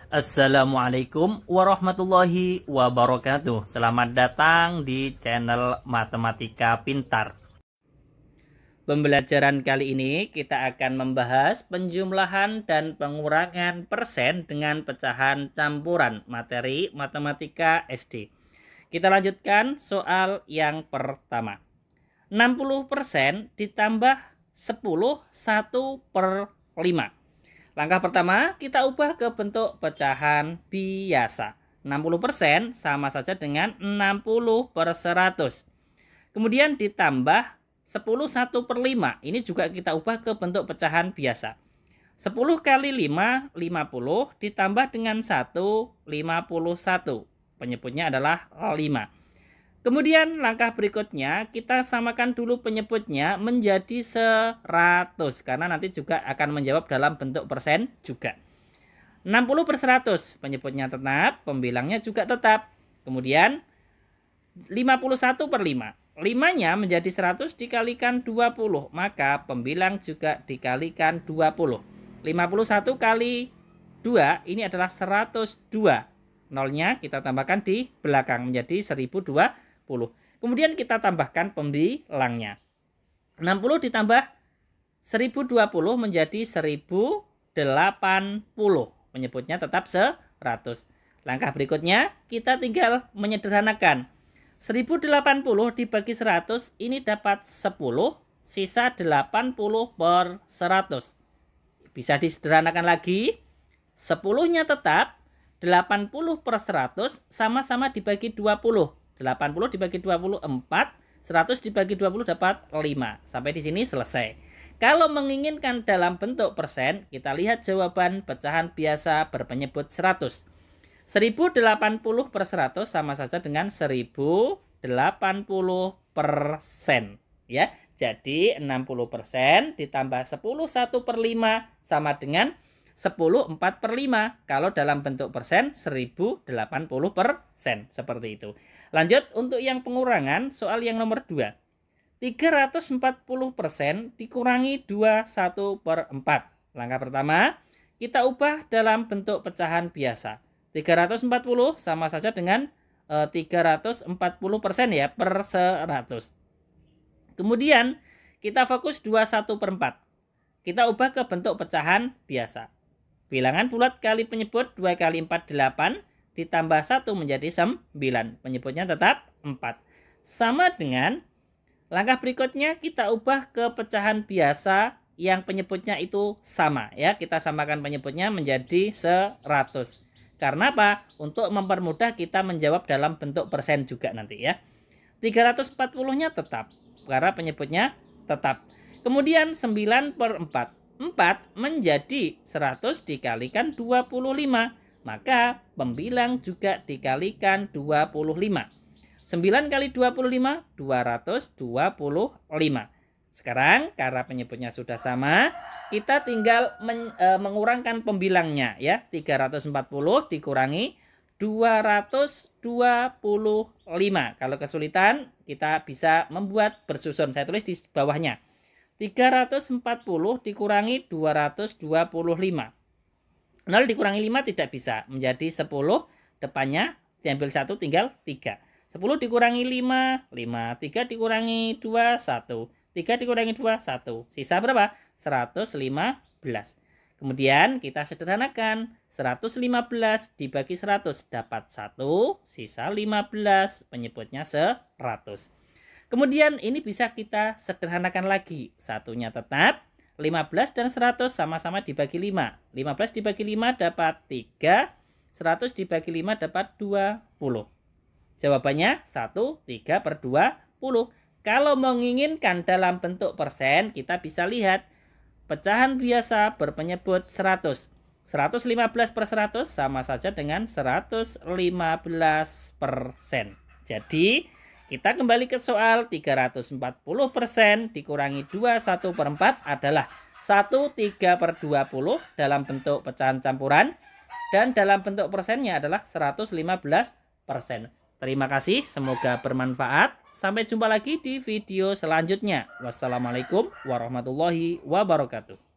Assalamualaikum warahmatullahi wabarakatuh. Selamat datang di channel Matematika Pintar. Pembelajaran kali ini kita akan membahas penjumlahan dan pengurangan persen dengan pecahan campuran materi matematika SD. Kita lanjutkan soal yang pertama. 60% ditambah 10, 1/5. Langkah pertama, kita ubah ke bentuk pecahan biasa. 60% sama saja dengan 60/100. Kemudian ditambah 10 1/5. Ini juga kita ubah ke bentuk pecahan biasa. 10 kali 5, 50. Ditambah dengan 1, 51. Penyebutnya adalah 5. Kemudian langkah berikutnya kita samakan dulu penyebutnya menjadi 100 karena nanti juga akan menjawab dalam bentuk persen juga. 60/100 penyebutnya tetap, pembilangnya juga tetap. Kemudian 51/5. 5-nya menjadi 100 dikalikan 20, maka pembilang juga dikalikan 20. 51 kali 2 ini adalah 102. Nolnya kita tambahkan di belakang menjadi 1020. Kemudian kita tambahkan pembilangnya. 60 ditambah 1020 menjadi 1080. Penyebutnya tetap 100. Langkah berikutnya kita tinggal menyederhanakan. 1080 dibagi 100 ini dapat 10, sisa 80/100. Bisa disederhanakan lagi. 10-nya tetap, 80/100 sama-sama dibagi 20. 80 dibagi 20, 4. 100 dibagi 20 dapat 5. Sampai di sini selesai. Kalau menginginkan dalam bentuk persen, kita lihat jawaban pecahan biasa berpenyebut 100. 1080/100 sama saja dengan 1080%. Ya, jadi 60% ditambah 10 1/5 sama dengan 10 4/5. Kalau dalam bentuk persen 1080%. Seperti itu. Lanjut untuk yang pengurangan soal yang nomor 2. 340% dikurangi 21/4. Langkah pertama kita ubah dalam bentuk pecahan biasa. 340 sama saja dengan 340% ya per 100. Kemudian kita fokus 21/4. Kita ubah ke bentuk pecahan biasa. Bilangan bulat kali penyebut 2 kali 4 8 ditambah 1 menjadi 9. Penyebutnya tetap 4. Sama dengan langkah berikutnya kita ubah ke pecahan biasa yang penyebutnya itu sama ya. Kita samakan penyebutnya menjadi 100. Karena apa? Untuk mempermudah kita menjawab dalam bentuk persen juga nanti ya. 340-nya tetap karena penyebutnya tetap. Kemudian 9/4. 4 menjadi 100 dikalikan 25. Maka pembilang juga dikalikan 25. 9 kali 25, 225. Sekarang karena penyebutnya sudah sama, kita tinggal mengurangkan pembilangnya ya. 340 dikurangi 225. Kalau kesulitan kita bisa membuat bersusun. Saya tulis di bawahnya. 340 dikurangi 225. 0 dikurangi 5 tidak bisa. Menjadi 10. Depannya diambil 1 tinggal 3. 10 dikurangi 5. 5. 3 dikurangi 2. 1. 3 dikurangi 2. 1. Sisa berapa? 115. Kemudian kita sederhanakan. 115 dibagi 100 dapat 1. Sisa 15. Penyebutnya 100. Kemudian ini bisa kita sederhanakan lagi. Satunya tetap. 15 dan 100 sama-sama dibagi 5. 15 dibagi 5 dapat 3. 100 dibagi 5 dapat 20. Jawabannya 1, 3/20. Kalau menginginkan dalam bentuk persen, kita bisa lihat pecahan biasa berpenyebut 100. 115/100 sama saja dengan 115%. Jadi kita kembali ke soal. 340% dikurangi 21/4 adalah 1/3/20 dalam bentuk pecahan campuran. Dan dalam bentuk persennya adalah 115%. Terima kasih, semoga bermanfaat. Sampai jumpa lagi di video selanjutnya. Wassalamualaikum warahmatullahi wabarakatuh.